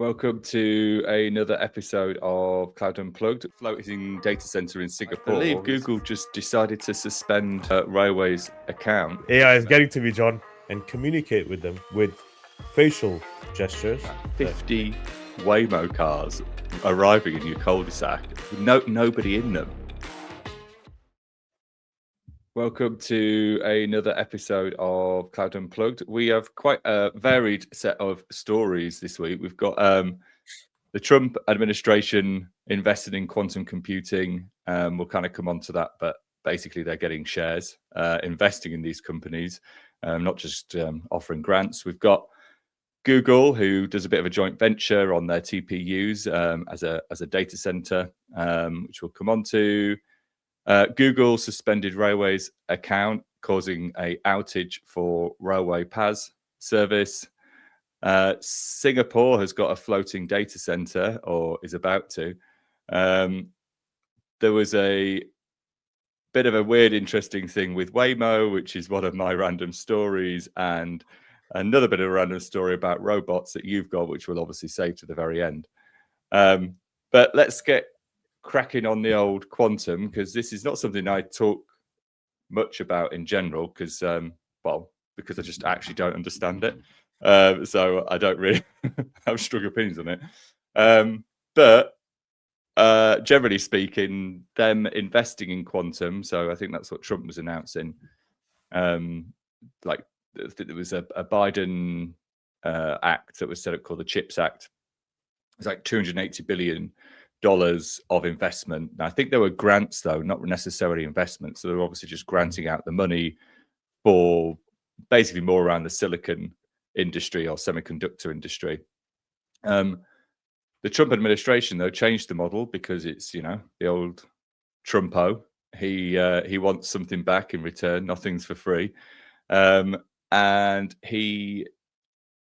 Welcome to another episode of Cloud Unplugged, floating data center in Singapore. I believe Google just decided to suspend Railway's account. AI is getting to me, John, and communicate with them with facial gestures. 50 Waymo cars arriving in your cul-de-sac with nobody in them. Welcome to another episode of Cloud Unplugged. We have quite a varied set of stories this week. We've got the Trump administration invested in quantum computing. We'll kind of come on to that, but basically they're getting shares, investing in these companies, not just offering grants. We've got Google, who does a bit of a joint venture on their TPUs as a data center, which we'll come on to. Google suspended Railway's account, causing a outage for Railway PaaS service. Singapore has got a floating data center, or is about to. There was a bit of a weird, interesting thing with Waymo, which is one of my random stories, and another bit of a random story about robots that you've got, which we'll obviously save to the very end. But let's get cracking on the old quantum, because this is not something I talk much about in general, because I just actually don't understand it. So I don't really have strong opinions on it. But generally speaking, them investing in quantum, so I think that's what Trump was announcing. Like there was a Biden act that was set up called the CHIPS Act. It's like $280 billion of investment. Now, I think there were grants, though, not necessarily investments. So they're obviously just granting out the money for basically more around the silicon industry or semiconductor industry. The Trump administration, though, changed the model because it's, the old Trumpo. He wants something back in return. Nothing's for free. And he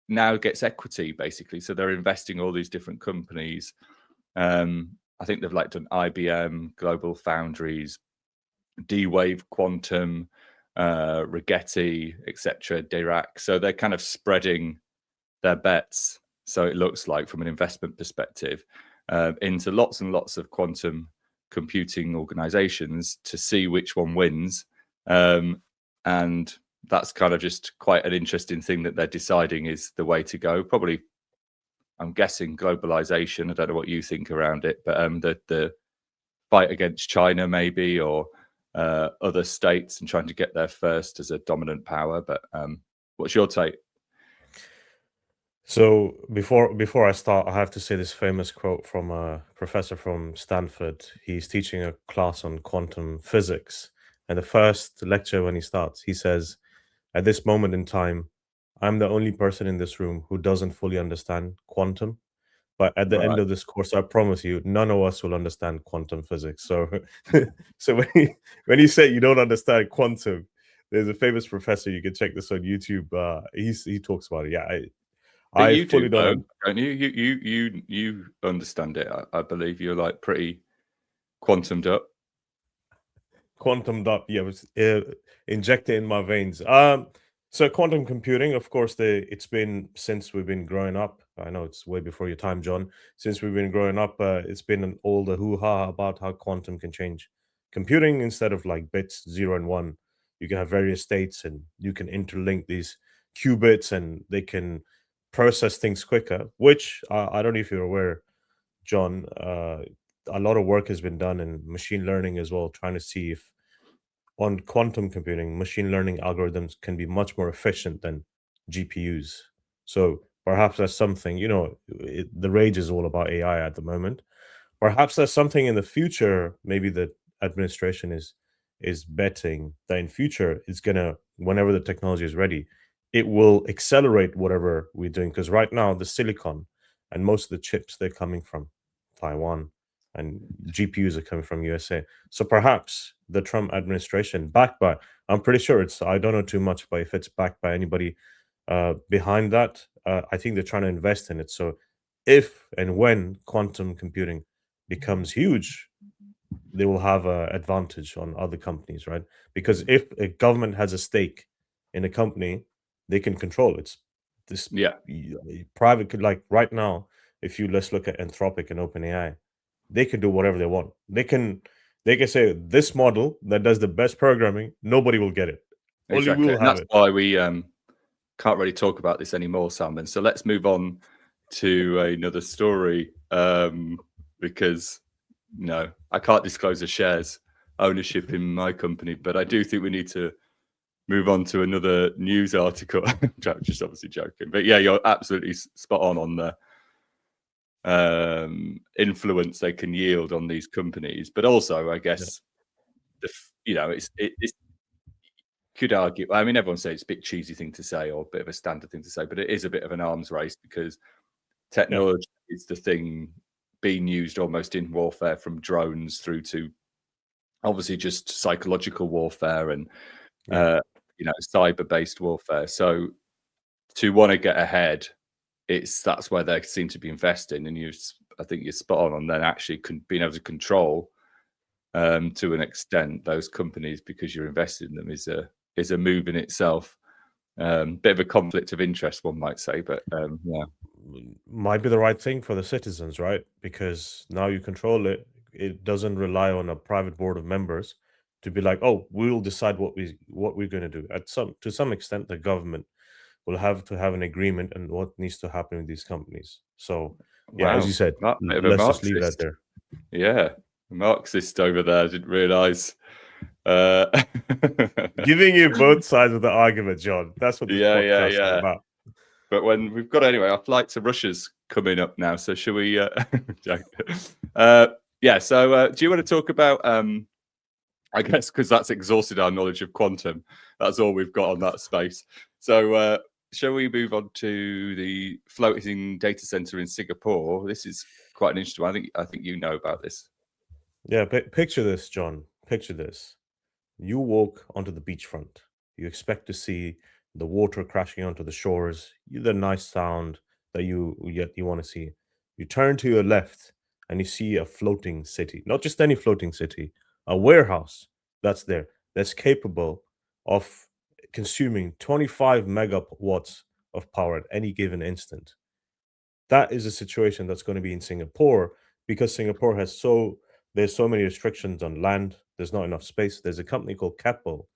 now gets equity, basically. So they're investing all these different companies. I think they've done IBM, Global Foundries, D-Wave Quantum, Rigetti, etc., Dirac. So they're kind of spreading their bets, so it looks like, from an investment perspective, into lots and lots of quantum computing organizations to see which one wins. And that's kind of just quite an interesting thing that they're deciding is the way to go. Probably, I'm guessing, globalization. I don't know what you think around it, but the fight against China maybe, or other states, and trying to get there first as a dominant power. But what's your take? So before I start, I have to say this famous quote from a professor from Stanford. He's teaching a class on quantum physics, and the first lecture when he starts, he says, "At this moment in time, I'm the only person in this room who doesn't fully understand quantum. But at the end of this course, I promise you, none of us will understand quantum physics." So, so when you say you don't understand quantum, there's a famous professor. You can check this on YouTube. He talks about it. Yeah, I fully don't. Don't you? You understand it. I believe you're pretty quantumed up. Quantumed up, yeah. Inject it in my veins. So quantum computing, of course, it's been since we've been growing up. I know it's way before your time, John. Since we've been growing up, it's been all the hoo-ha about how quantum can change computing. Instead of bits 0 and 1, you can have various states, and you can interlink these qubits, and they can process things quicker. Which I don't know if you're aware, John. A lot of work has been done in machine learning as well, trying to see if on quantum computing, machine learning algorithms can be much more efficient than GPUs. So perhaps that's something, the rage is all about AI at the moment. Perhaps that's something in the future, maybe the administration is betting that in future it's gonna, whenever the technology is ready, it will accelerate whatever we're doing. Because right now the silicon and most of the chips, they're coming from Taiwan, and GPUs are coming from USA. So perhaps the Trump administration, backed by, I'm pretty sure I don't know too much, but if it's backed by anybody behind that, I think they're trying to invest in it. So if and when quantum computing becomes huge, they will have an advantage on other companies, right? Because if a government has a stake in a company, they can control it. This private, right now, let's look at Anthropic and OpenAI, they can do whatever they want. They can say this model that does the best programming, nobody will get it. Only Exactly. we will And have that's it. why we can't really talk about this anymore, Salman. So let's move on to another story, because I can't disclose the shares ownership in my company, but I do think we need to move on to another news article. Just obviously joking, but yeah, you're absolutely spot on the influence they can yield on these companies. But also, I guess, it's could argue. I mean, everyone says it's a bit cheesy thing to say or a bit of a standard thing to say, but it is a bit of an arms race because technology is the thing being used almost in warfare, from drones through to obviously just psychological warfare and cyber-based warfare. So to want to get ahead, that's where they seem to be investing, and I think you're spot on then actually being able to control to an extent those companies because you're invested in them is a move in itself. Bit of a conflict of interest, one might say, but Might be the right thing for the citizens, right? Because now you control it. It doesn't rely on a private board of members to be like, oh, we'll decide what we're going to do. To some extent, the government will have to have an agreement on what needs to happen with these companies. So as you said, let's just leave that there. Yeah, Marxist over there. I didn't realize. Giving you both sides of the argument, John. That's what this podcast is about. But when we've got anyway, our flight to Russia's coming up now. So shall we? So do you want to talk about? I guess because that's exhausted our knowledge of quantum. That's all we've got on that space. So shall we move on to the floating data center in Singapore? This is quite an interesting one. I think you know about this. Yeah, picture this, John. Picture this. You walk onto the beachfront. You expect to see the water crashing onto the shores, the nice sound that you want to see. You turn to your left and you see a floating city. Not just any floating city, a warehouse that's capable of consuming 25 megawatts of power at any given instant. That is a situation that's going to be in Singapore because Singapore there's so many restrictions on land. There's not enough space. There's a company called Keppel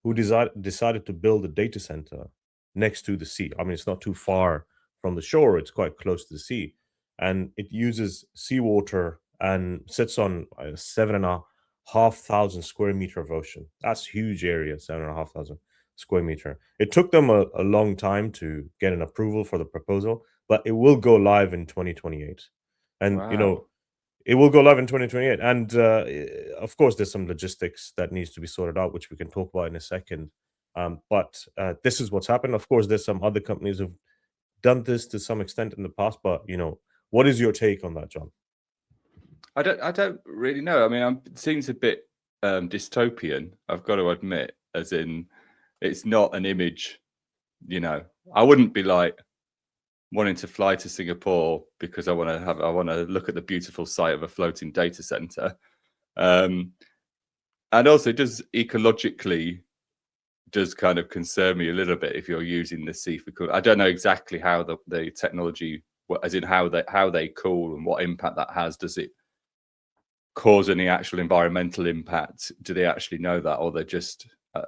who decided to build a data center next to the sea. I mean, it's not too far from the shore. It's quite close to the sea. And it uses seawater and sits on 7,500 square meter of ocean. That's huge area, 7,500 square meter. It took them a long time to get an approval for the proposal, but it will go live in 2028. And, it will go live in 2028. And of course, there's some logistics that needs to be sorted out, which we can talk about in a second. But this is what's happened. Of course, there's some other companies who've done this to some extent in the past. But, what is your take on that, John? I don't really know. I mean, it seems a bit dystopian, I've got to admit, as in it's not an image, I wouldn't be like wanting to fly to Singapore because I want to look at the beautiful sight of a floating data center. And also does kind of concern me a little bit if you're using the sea for cooling. I don't know exactly how the technology, as in how they cool and what impact that has. Does it cause any actual environmental impact? Do they actually know that, or they're just I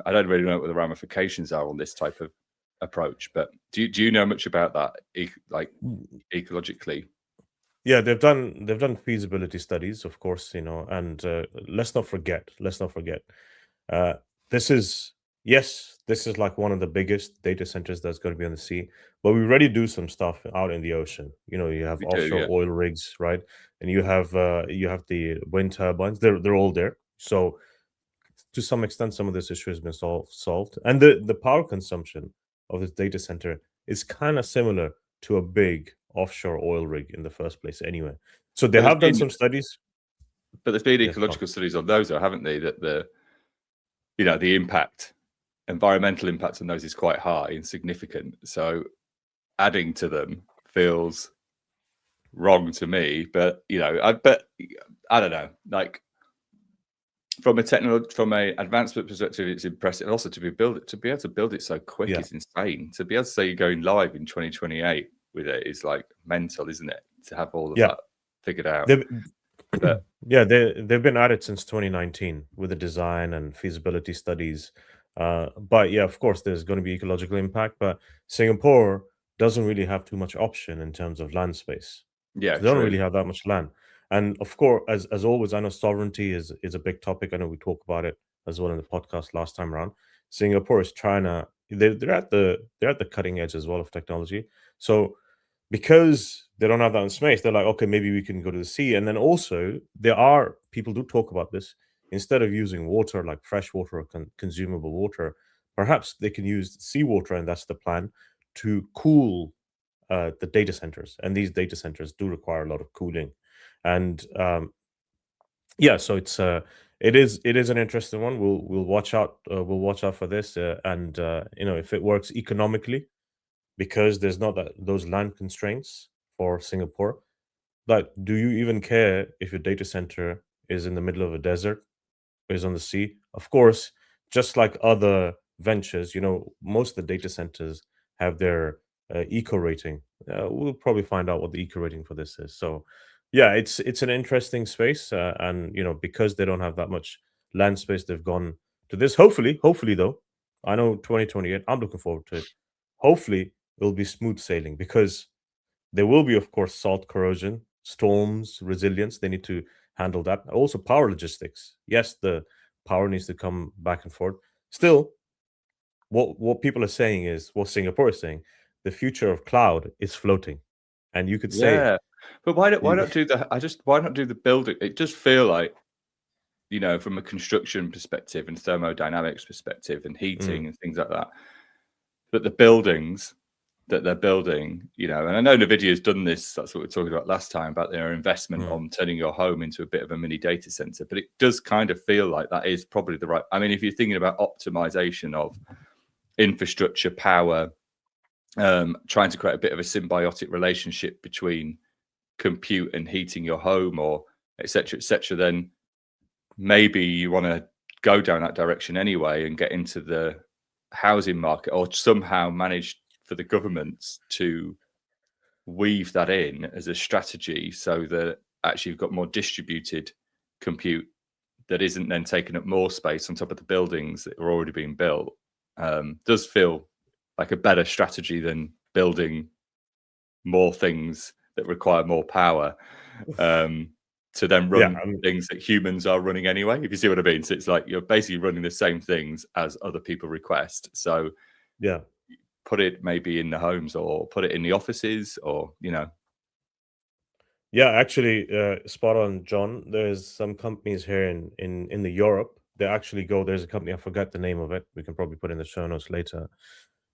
don't really know what the ramifications are on this type of approach, but do you know much about that, ecologically? Yeah, they've done feasibility studies, of course, and let's not forget, this is like one of the biggest data centers that's going to be on the sea, but we already do some stuff out in the ocean. You have offshore oil rigs, right? And you have the wind turbines. They're all there. So to some extent, some of this issue has been solved, and the power consumption of this data center is kind of similar to a big offshore oil rig in the first place anyway. So they have done some studies. But there's been ecological studies on those, though, haven't they? That the environmental impact on those is quite high and significant. So adding to them feels wrong to me. But I don't know. Like from a advancement perspective, it's impressive. And also to be able to build it so quick is insane. To be able to say you're going live in 2028 with it is like mental, isn't it, to have all of Yeah. that figured out? They've, But yeah, they've been at it since 2019 with the design and feasibility studies. But yeah, of course, there's going to be ecological impact. But Singapore doesn't really have too much option in terms of land space. yeah, They don't true. really have that much land. And of course, as always, I know sovereignty is a big topic. I know we talked about it as well in the podcast last time around. Singapore is trying to they're at the cutting edge as well of technology. So because they don't have that in space, they're like, okay, maybe we can go to the sea. And then also, there are people do talk about this. Instead of using water like fresh water or consumable water, perhaps they can use seawater, and that's the plan to cool the data centers. And these data centers do require a lot of cooling. And yeah, so it is an interesting one. We'll watch out for this, and if it works economically because there's not those land constraints for Singapore. Like, do you even care if your data center is in the middle of a desert or is on the sea? Of course, just like other ventures, most of the data centers have their eco rating. We'll probably find out what the eco rating for this is. So, yeah, it's an interesting space, and because they don't have that much land space, they've gone to this. Hopefully though, I know 2028. I'm looking forward to it. Hopefully, it'll be smooth sailing because there will be, of course, salt corrosion, storms, resilience. They need to handle that. Also, power logistics. Yes, the power needs to come back and forth. Still, what people are saying is what Singapore is saying. The future of cloud is floating, and you could say, Yeah, but why you- not do the? Why not do the building? It does feel like, from a construction perspective and thermodynamics perspective and mm, heating and things like that, that the buildings that they're building, and I know NVIDIA's done this. That's what we were talking about last time about their investment mm, on turning your home into a bit of a mini data center. But it does kind of feel like that is probably the right. I mean, if you're thinking about optimization of infrastructure, power, trying to create a bit of a symbiotic relationship between compute and heating your home, or etc., then maybe you want to go down that direction anyway and get into the housing market, or somehow manage for the governments to weave that in as a strategy so that actually you've got more distributed compute that isn't then taking up more space on top of the buildings that are already being built. Does feel like a better strategy than building more things that require more power, to then yeah, run things that humans are running anyway, if you see what I mean. So it's like you're basically running the same things as other people request. So yeah. put it maybe in the homes or put it in the offices, or Yeah, actually, spot on, John. There's some companies here in the Europe. They actually go. There's a company, I forgot the name of it. We can probably put in the show notes later.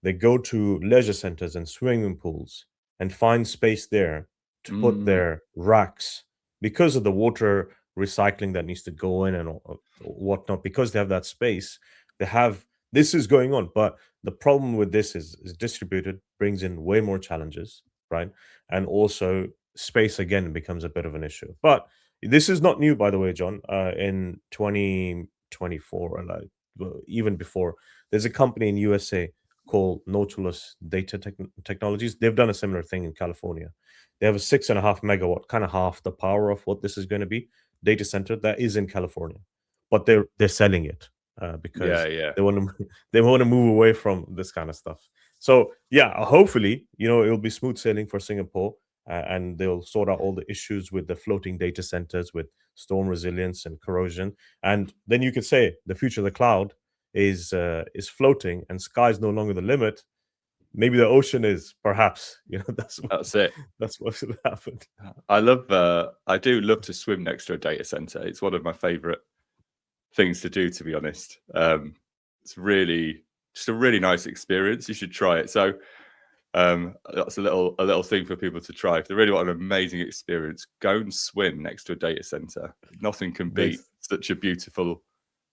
They go to leisure centers and swimming pools and find space there to put mm, their racks because of the water recycling that needs to go in and whatnot. Because they have that space, they have this is going on. But the problem with this is distributed brings in way more challenges, right? And also space again becomes a bit of an issue. But this is not new, by the way, John. In 2024, or like even before, there's a company in USA called Nautilus Data Technologies. They've done a similar thing in California. They have a 6.5 megawatt, kind of half the power of what this is going to be, data center that is in California, but they're selling it yeah, because yeah. they want to they want to move away from this kind of stuff. So yeah, hopefully it'll be smooth sailing for Singapore. And they'll sort out all the issues with the floating data centers with storm resilience and corrosion. And then you could say the future of the cloud is floating and sky's no longer the limit. Maybe the ocean is, perhaps. That's it. That's what should happen. I do love to swim next to a data center. It's one of my favorite things to do, to be honest. It's really just a really nice experience. You should try it. So that's a little thing for people to try. If they really want an amazing experience, go and swim next to a data center. Nothing can beat Nice. such a beautiful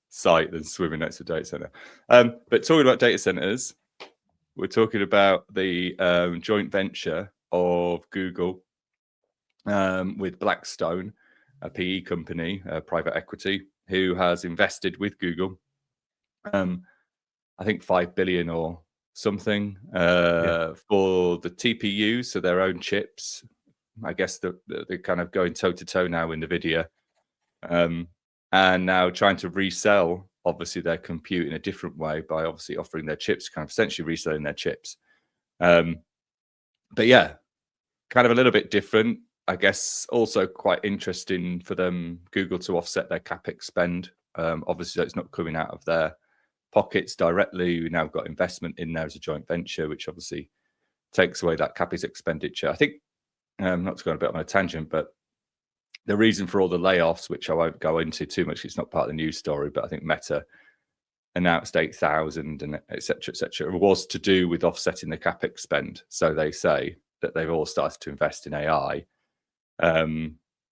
sight than swimming next to a data center. But talking about data centers, we're talking about the joint venture of Google with Blackstone, a PE company, private equity, who has invested with Google. I think 5 billion or something for the TPUs, so their own chips. I guess they're kind of going toe to toe now in NVIDIA, and now trying to resell obviously their compute in a different way by obviously offering their chips, kind of essentially reselling their chips. But yeah, kind of a little bit different. I guess also quite interesting for them, Google, to offset their CapEx spend. Obviously, it's not coming out of their pockets directly. We've now got investment in there as a joint venture, which obviously takes away that CapEx expenditure. I think, not to go on a bit on a tangent, but the reason for all the layoffs, which I won't go into too much, it's not part of the news story, but I think Meta announced 8,000 and et cetera, was to do with offsetting the CapEx spend. So they say that they've all started to invest in AI.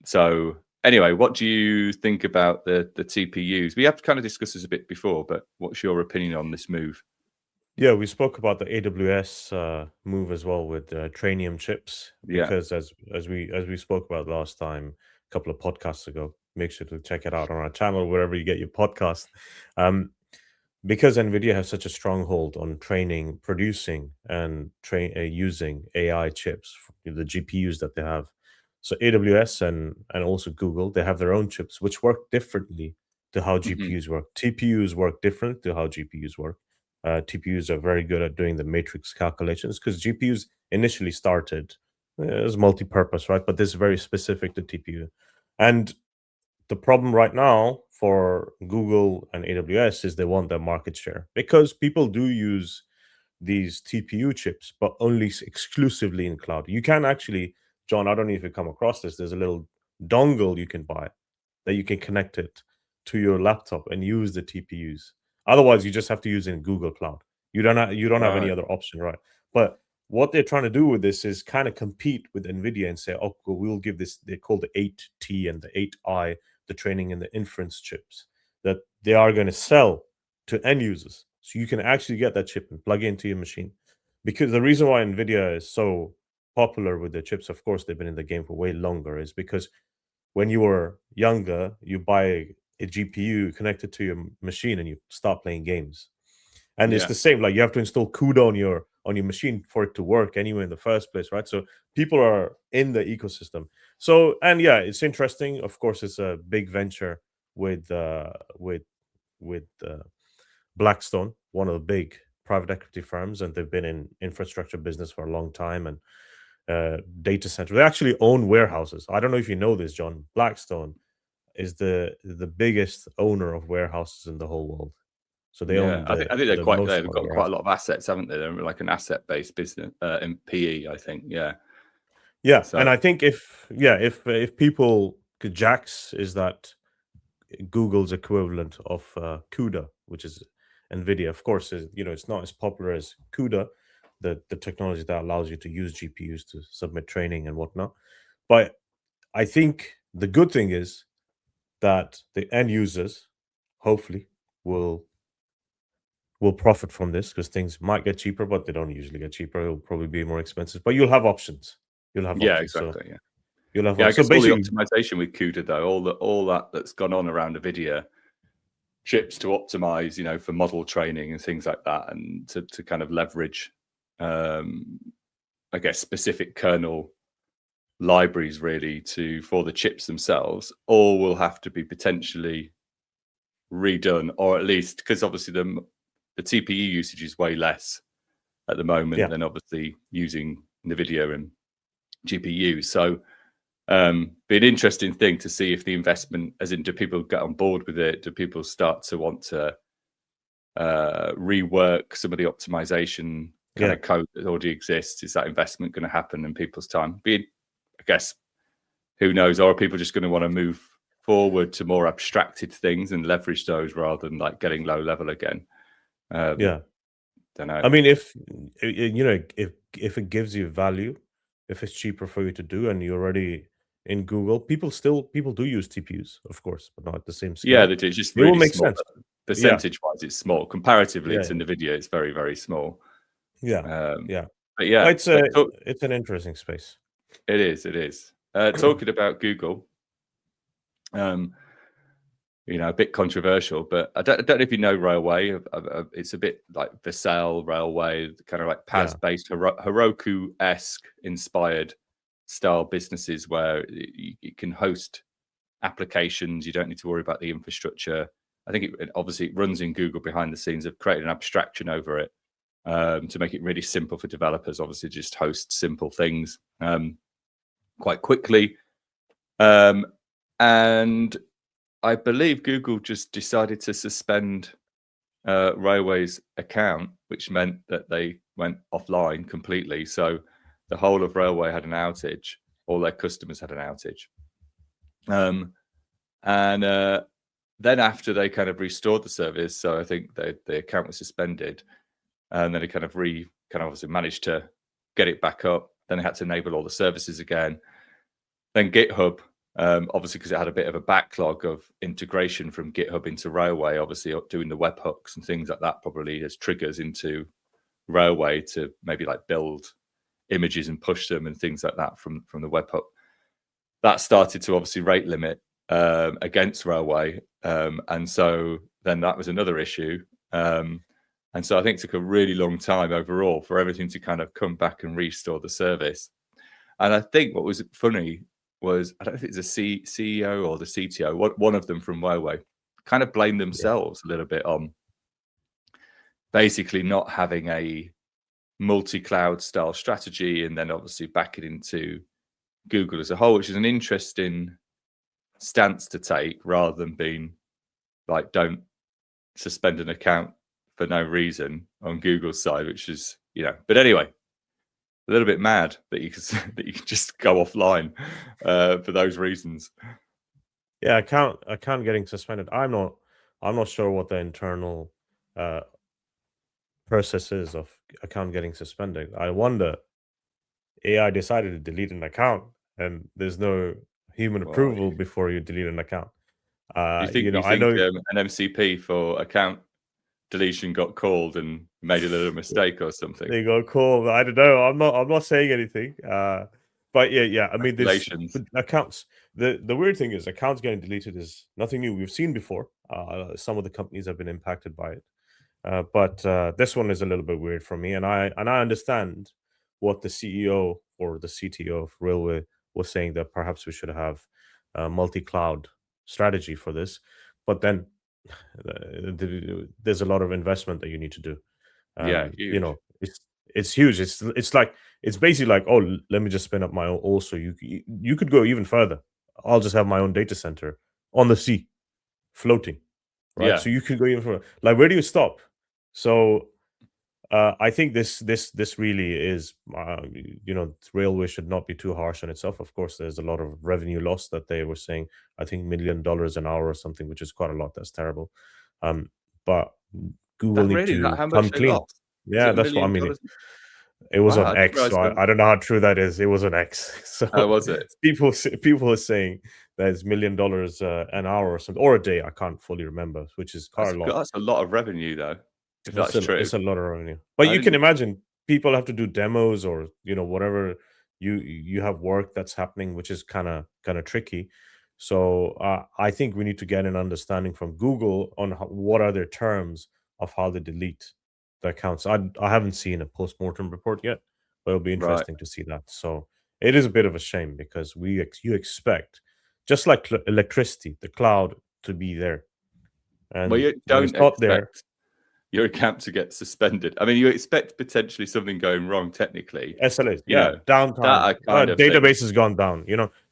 So anyway, what do you think about the TPUs? We have to kind of discuss this a bit before, but what's your opinion on this move? Yeah, we spoke about the AWS move as well with Trainium chips, because as we spoke about last time, a couple of podcasts ago. Make sure to check it out on our channel, wherever you get your podcast. Because NVIDIA has such a stronghold on training, producing, and using AI chips, the GPUs that they have. So AWS and also Google, they have their own chips, which work differently to how GPUs work. TPUs work different to how GPUs work. TPUs are very good at doing the matrix calculations, because GPUs initially started as multi-purpose, right? But this is very specific to TPU. And the problem right now for Google and AWS is they want their market share, because people do use these TPU chips, but only exclusively in cloud. You can actually, John, I don't know if you come across this, there's a little dongle you can buy that you can connect it to your laptop and use the TPUs. Otherwise, you just have to use it in Google Cloud. You don't have any other option, right? But what they're trying to do with this is kind of compete with NVIDIA and say, oh, we'll give this, they call the 8T and the 8I, the training and the inference chips, that they are going to sell to end users. So you can actually get that chip and plug it into your machine. Because the reason why NVIDIA is so popular with their chips, of course, they've been in the game for way longer, is because when you were younger, you buy a GPU connected to your machine and you start playing games. And it's the same, like you have to install CUDA on your machine for it to work anyway in the first place, right? So people are in the ecosystem. So, and yeah, it's interesting. Of course, it's a big venture with Blackstone, one of the big private equity firms, and they've been in infrastructure business for a long time, and data center. They actually own warehouses. I don't know if you know this, John. Blackstone is the biggest owner of warehouses in the whole world. So they own. I think they've got quite a lot of assets, haven't they? They're like an asset-based business in PE, I think. Yeah. So, and I think if people, JAX is that Google's equivalent of CUDA, which is NVIDIA. Of course, it's not as popular as CUDA, the technology that allows you to use GPUs to submit training and whatnot. But I think the good thing is that the end users, hopefully, will profit from this, because things might get cheaper, but they don't usually get cheaper. It'll probably be more expensive, but you'll have options. Exactly. So you'll have I guess all the optimization with CUDA, though, all that's gone on around NVIDIA chips to optimize, for model training and things like that, and to kind of leverage, I guess, specific kernel libraries really for the chips themselves, all will have to be potentially redone, or at least, because obviously the TPU usage is way less at the moment than obviously using NVIDIA and GPU. So be an interesting thing to see if the investment, as in, do people get on board with it? Do people start to want to rework some of the optimization kind of code that already exists? Is that investment going to happen in people's time? I guess, who knows? Or are people just going to want to move forward to more abstracted things and leverage those rather than like getting low level again? Don't know. I mean, if it gives you value, if it's cheaper for you to do, and you're already in Google, people do use TPUs, of course, but not at the same scale. Yeah, they do. It's just really will make small. Sense. Percentage-wise, it's small. Comparatively to NVIDIA, it's very, very small. But it's an interesting space. It is. Talking about Google, a bit controversial, but I don't know if you know Railway. It's a bit like Versailles Railway, kind of like PaaS-based, Heroku-esque inspired style businesses where you can host applications. You don't need to worry about the infrastructure. I think it runs in Google behind the scenes. Have created an abstraction over it to make it really simple for developers. Obviously, just host simple things quite quickly. And I believe Google just decided to suspend Railway's account, which meant that they went offline completely. So the whole of Railway had an outage. All their customers had an outage. And then after they kind of restored the service, so I think the account was suspended, and then it kind of obviously managed to get it back up. Then they had to enable all the services again. Then GitHub, obviously because it had a bit of a backlog of integration from GitHub into Railway, obviously doing the webhooks and things like that probably as triggers into Railway to maybe like build images and push them and things like that from the webhook. That started to obviously rate limit against Railway, and so then that was another issue. And so I think it took a really long time overall for everything to kind of come back and restore the service. And I think what was funny was, I don't know if it's a CEO or the CTO, one of them from Railway, kind of blamed themselves a little bit on basically not having a multi-cloud style strategy, and then obviously back it into Google as a whole, which is an interesting stance to take, rather than being like, don't suspend an account for no reason on Google's side, which is, but anyway, a little bit mad that you can just go offline for those reasons. Yeah, account getting suspended. I'm not sure what the internal process is of account getting suspended. I wonder, AI decided to delete an account, and there's no human approval before you delete an account. Do you think I know an MCP for account deletion got called and made a little mistake or something? they got called. I don't know. I'm not saying anything. But yeah. I mean, there's accounts. The weird thing is, accounts getting deleted is nothing new. We've seen before. Some of the companies have been impacted by it, but this one is a little bit weird for me. And I understand what the CEO or the CTO of Railway was saying, that perhaps we should have a multi-cloud strategy for this. But then there's a lot of investment that you need to do. Huge. It's huge. It's like, it's basically like, oh, let me just spin up my own. Also, you could go even further. I'll just have my own data center on the sea, floating, right? So you could go even further. Like, where do you stop? So I think this really is, Railway should not be too harsh on itself. Of course, there's a lot of revenue loss that they were saying. I think $1 million an hour or something, which is quite a lot. That's terrible. But Google need to come clean. Yeah, that's what I mean. It was on X, so I don't know how true that is. It was on X. So was it? People are saying that it's $1 million an hour or something, or a day. I can't fully remember, which is quite a lot. That's a lot of revenue, though. If that's true, it's a lot of revenue. But you can imagine people have to do demos, or whatever you have work that's happening, which is kind of tricky. So I think we need to get an understanding from Google on what are their terms of how they delete the accounts. I haven't seen a post-mortem report yet, but it'll be interesting to see that. So it is a bit of a shame, because you expect, just like electricity, the cloud to be there. And you don't expect your account to get suspended. I mean, you expect potentially something going wrong technically. SLAs, downtime. Database has gone down.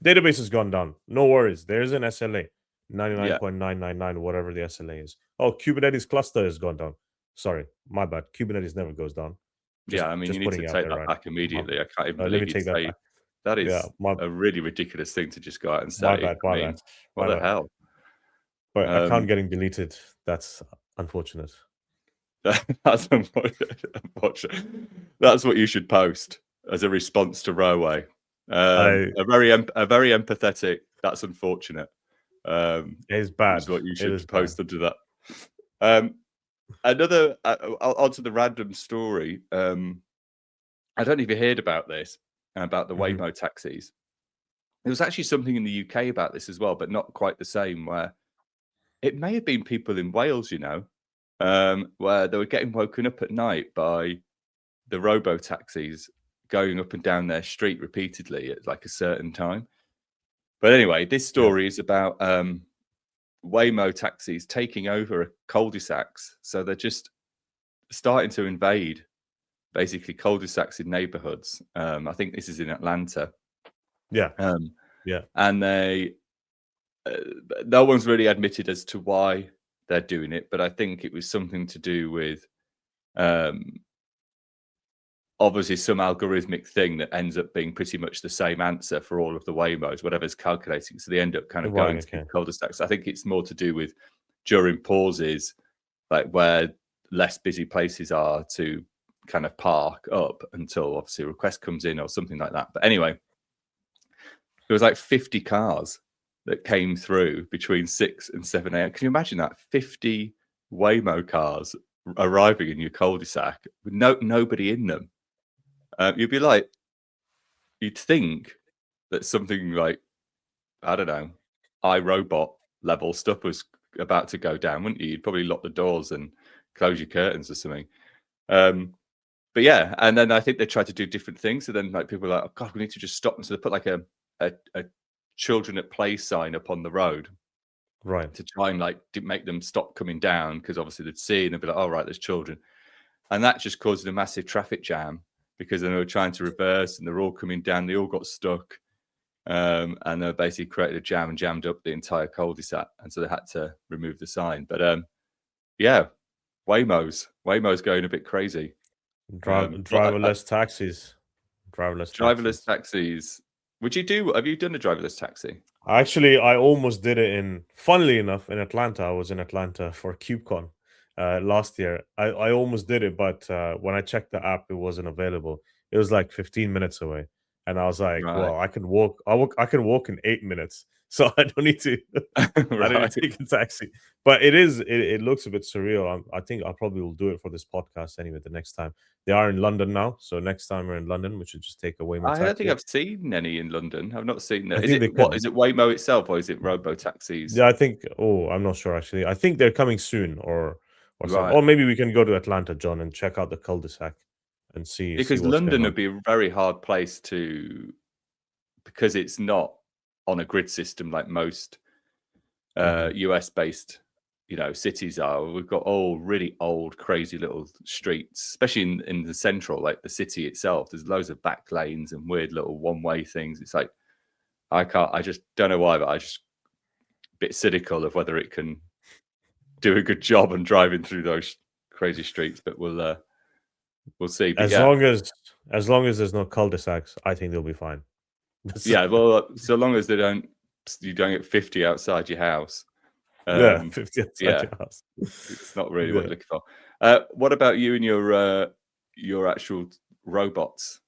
Database has gone down. No worries. There's an SLA, 99.999, whatever the SLA is. Oh, Kubernetes cluster has gone down. Sorry, my bad. Kubernetes never goes down. I mean, you need to take that back immediately. I can't even believe you say that is a really ridiculous thing to just go out and say. My bad. What the hell? But account getting deleted, that's unfortunate. That's unfortunate. That's what you should post as a response to Railway. A very empathetic. That's unfortunate. It's bad. Is what you should post under that. Another. Onto the random story. I don't know if you heard about this, about the Waymo taxis. There was actually something in the UK about this as well, but not quite the same. Where It may have been people in Wales, where they were getting woken up at night by the robo taxis going up and down their street repeatedly at like a certain time. But anyway, this story is about Waymo taxis taking over cul-de-sacs. So they're just starting to invade basically cul-de-sacs in neighborhoods. I think this is in Atlanta. Yeah. And they, no one's really admitted as to why they're doing it, but I think it was something to do with obviously some algorithmic thing that ends up being pretty much the same answer for all of the Waymos, whatever's calculating. So they end up kind of going to cul-de-sacs. I think it's more to do with during pauses, like where less busy places are to kind of park up until obviously a request comes in or something like that. But anyway, there was like 50 cars that came through between 6 and 7 a.m. Can you imagine that? 50 Waymo cars arriving in your cul-de-sac with nobody in them. You'd be like, you'd think that something like, I don't know, iRobot level stuff was about to go down, wouldn't you? You'd probably lock the doors and close your curtains or something. But yeah, and then I think they tried to do different things. So then like people were like, oh God, we need to just stop. And so they put like a children at play sign up on the road. Right. To try and like make them stop coming down, because obviously they'd see and they'd be like, oh right, there's children. And that just caused a massive traffic jam, because then they were trying to reverse and they're all coming down, they all got stuck. And they basically created a jam and jammed up the entire cul-de-sac. And so they had to remove the sign. But yeah, Waymo's going a bit crazy. Driverless taxis. Driverless taxis. Have you done a driverless taxi? Actually, I almost did it funnily enough, in Atlanta. I was in Atlanta for KubeCon last year. I almost did it, but when I checked the app, it wasn't available. It was like 15 minutes away. And I was like, well, I can walk. I can walk in 8 minutes. So I don't need to I don't need to take a taxi. But it looks a bit surreal. I think I probably will do it for this podcast anyway the next time. They are in London now. So next time we're in London, we should just take a Waymo taxi. I don't think I've seen any in London. I've not seen that. Is it Waymo itself, or is it robo taxis? Yeah, I think I'm not sure actually. I think they're coming soon or something. Or maybe we can go to Atlanta, John, and check out the cul-de-sac and see. Because what's London would be a very hard place because it's not on a grid system like most US based cities are. We've got all really old, crazy little streets, especially in the central, like the city itself. There's loads of back lanes and weird little one-way things. It's like I just don't know why, but I just a bit cynical of whether it can do a good job on driving through those crazy streets. But we'll see. But as long as there's no cul-de-sacs, I think they'll be fine. Yeah, well, so long as you don't get 50 outside your house. 50 outside your house. It's not really what you're looking for. What about you and your actual robots?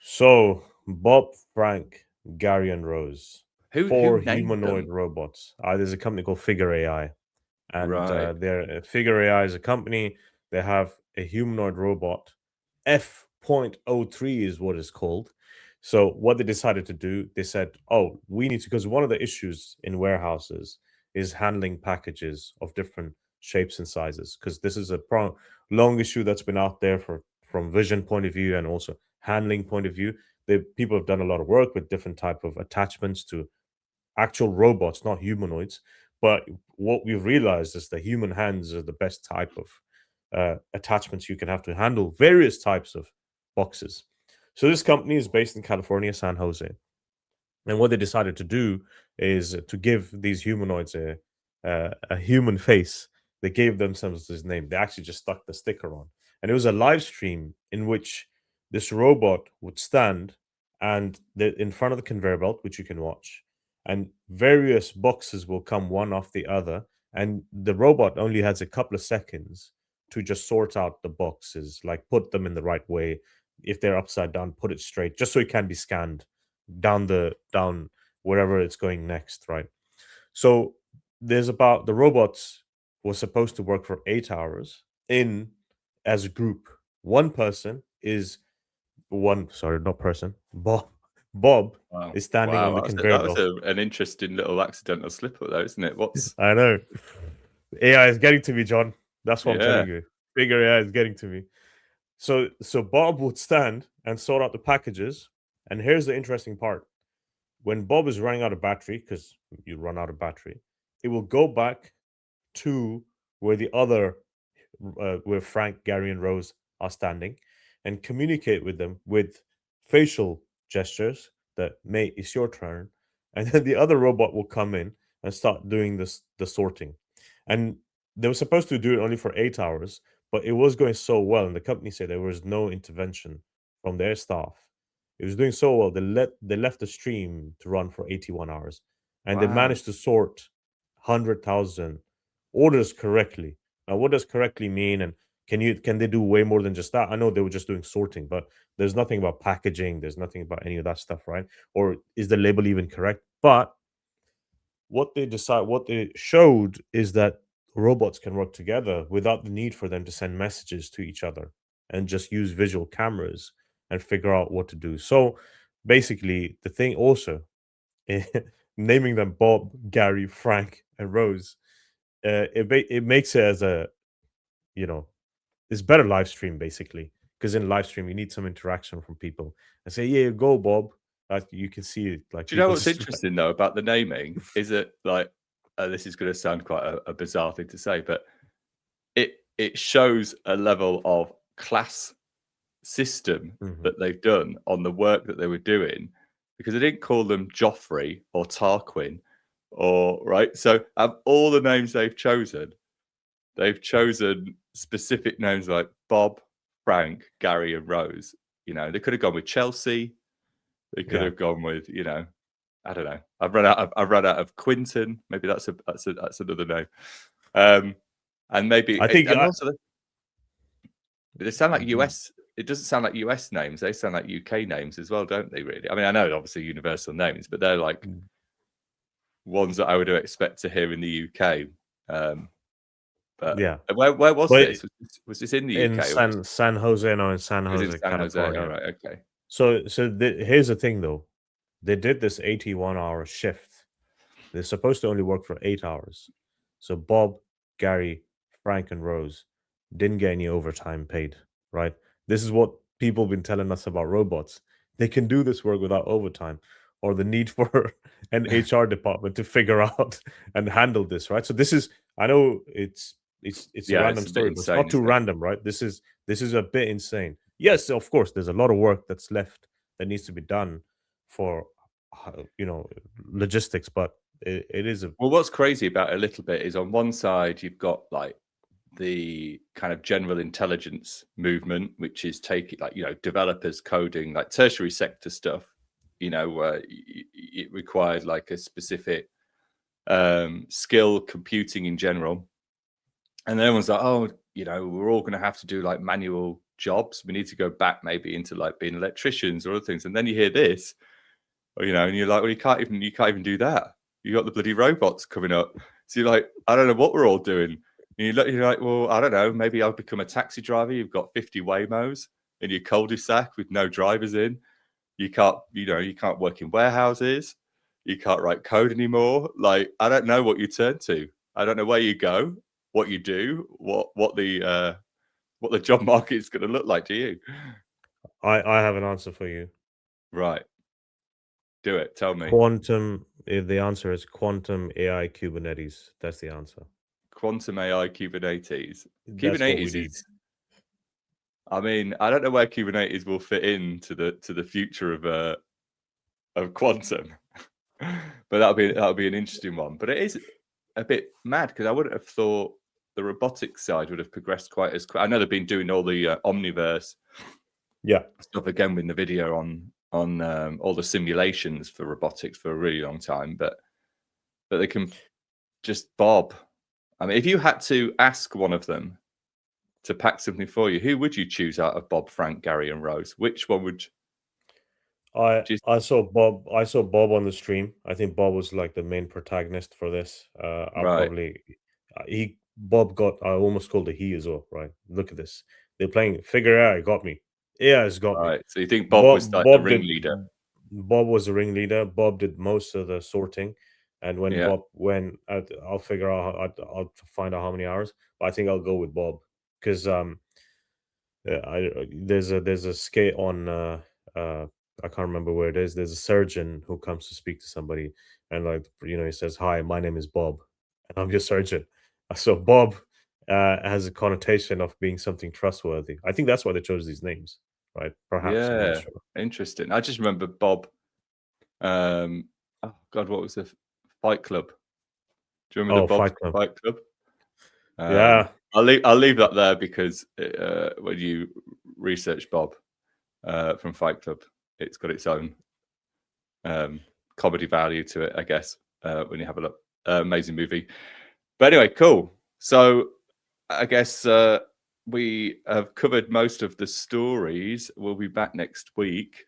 So Bob, Frank, Gary, and Rose. Who humanoid robots. There's a company called Figure AI, and Figure AI is a company. They have a humanoid robot. F.03 is what it's called. So what they decided to do, they said, oh, we need to, because one of the issues in warehouses is handling packages of different shapes and sizes, because this is a long issue that's been out there from vision point of view and also handling point of view. People have done a lot of work with different type of attachments to actual robots, not humanoids. But what we've realized is that human hands are the best type of attachments you can have to handle various types of boxes. So this company is based in California, San Jose. And what they decided to do is to give these humanoids a human face. They gave themselves this name. They actually just stuck the sticker on. And it was a live stream in which this robot would stand and in front of the conveyor belt, which you can watch, and various boxes will come one after the other. And the robot only has a couple of seconds to just sort out the boxes, like put them in the right way. If they're upside down, put it straight, just so it can be scanned down wherever it's going next, right? So the robots were supposed to work for 8 hours as a group. Bob Bob Wow. is standing on the Wow, conveyor that was belt. an interesting little accidental slip up there, isn't it? What's I know. AI is getting to me, John. That's what I'm yeah. telling you. Bigger AI is getting to me. So Bob would stand and sort out the packages. And here's the interesting part. When Bob is running out of battery, because you run out of battery, it will go back to where the other where Frank, Gary, and Rose are standing and communicate with them with facial gestures that mate, it's your turn. And then the other robot will come in and start doing the sorting. And they were supposed to do it only for 8 hours, but it was going so well, and the company said there was no intervention from their staff. It was doing so well. They left the stream to run for 81 hours, and they Wow. managed to sort 100,000 orders correctly. Now, what does correctly mean? And can they do way more than just that? I know they were just doing sorting, but there's nothing about packaging. There's nothing about any of that stuff, right? Or is the label even correct? But what they showed is that robots can work together without the need for them to send messages to each other and just use visual cameras and figure out what to do. So basically, the thing also naming them Bob, Gary, Frank, and Rose, it makes it as a you know it's better live stream basically, because in live stream you need some interaction from people and say, "Yeah, go Bob." Like you can see it, like Do you know people what's just interesting though about the naming? Is it like this is going to sound quite a bizarre thing to say, but it shows a level of class system Mhm. that they've done on the work that they were doing, because they didn't call them Joffrey or Tarquin or right. So of all the names they've chosen specific names like Bob, Frank, Gary, and Rose. You know, they could have gone with Chelsea. They could Yeah, have gone with, you know, I don't know. I've run out of Quinton. Maybe that's another name. And maybe I think and also they sound like mm, US. It doesn't sound like US names. They sound like UK names as well, don't they? Really? I mean, I know obviously universal names, but they're like mm, ones that I would expect to hear in the UK. But yeah, where was but this? Was this in the in UK or was San Jose, no, in San it was in Jose, San Jose? All California. right, okay. Here's the thing though. They did this 81-hour shift. They're supposed to only work for 8 hours. So Bob, Gary, Frank, and Rose didn't get any overtime paid, right? This is what people have been telling us about robots. They can do this work without overtime or the need for an HR department to figure out and handle this, right? So this is I know it's a Yeah, random it's a bit story, but it's insane, not too isn't it? random, right? This is a bit insane. Yes, of course, there's a lot of work that's left that needs to be done for logistics, but it is a Well, what's crazy about it a little bit is on one side you've got like the kind of general intelligence movement, which is taking like developers coding like tertiary sector stuff, where it required like a specific skill computing in general, and then everyone's like, oh, we're all going to have to do like manual jobs. We need to go back maybe into like being electricians or other things, and then you hear this, and you're like, well, you can't even do that. You got the bloody robots coming up. So you're like, I don't know what we're all doing. And you're like, well, I don't know. Maybe I'll become a taxi driver. You've got 50 Waymos in your cul-de-sac with no drivers in. You can't work in warehouses. You can't write code anymore. Like, I don't know what you turn to. I don't know where you go, what you do, what the job market is going to look like to you. I have an answer for you. Right. Do it. Tell me. Quantum if the answer is quantum AI Kubernetes. That's the answer. Quantum AI Kubernetes. That's what we Kubernetes need. is. I mean, I don't know where Kubernetes will fit into the future of quantum, but that'll be an interesting one. But it is a bit mad because I wouldn't have thought the robotics side would have progressed quite as quick. I know they've been doing all the Omniverse Yeah. stuff again with NVIDIA on all the simulations for robotics for a really long time, but they can just Bob. I mean, if you had to ask one of them to pack something for you, who would you choose out of Bob, Frank, Gary, and Rose? Which one would I you? I saw Bob on the stream. I think Bob was like the main protagonist for this. I'll Right, probably he Bob got I almost called it he as well, right? Look at this. They're playing figure AI got me. AI has got me. right. So you think Bob was Bob like the Bob did ringleader? Bob was the ringleader. Bob did most of the sorting, and when Yeah. Bob when I'll figure out. I'll find out how many hours. But I think I'll go with Bob because there's a skate on I can't remember where it is. There's a surgeon who comes to speak to somebody, and like he says, "Hi, my name is Bob, and I'm your surgeon." So Bob has a connotation of being something trustworthy. I think that's why they chose these names, right? Perhaps I'm not Yeah. sure. Interesting. I just remember Bob. Oh God, what was the Fight Club? Do you remember Oh, the Bob's Fight Club. Fight Club? Yeah, I'll leave that there because when you research Bob from Fight Club, it's got its own comedy value to it, I guess. When you have a look, amazing movie. But anyway, cool. So I guess we have covered most of the stories. We'll be back next week.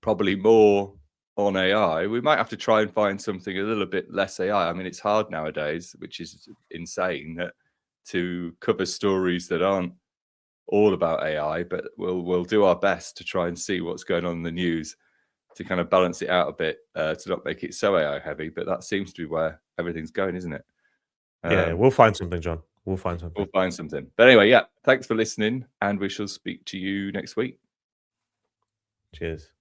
Probably more on AI. We might have to try and find something a little bit less AI. I mean, it's hard nowadays, which is insane, to cover stories that aren't all about AI. But we'll do our best to try and see what's going on in the news to kind of balance it out a bit, to not make it so AI heavy. But that seems to be where everything's going, isn't it? yeah. We'll find something, John. We'll find something. We'll find something. But anyway, yeah. Thanks for listening, and we shall speak to you next week. Cheers.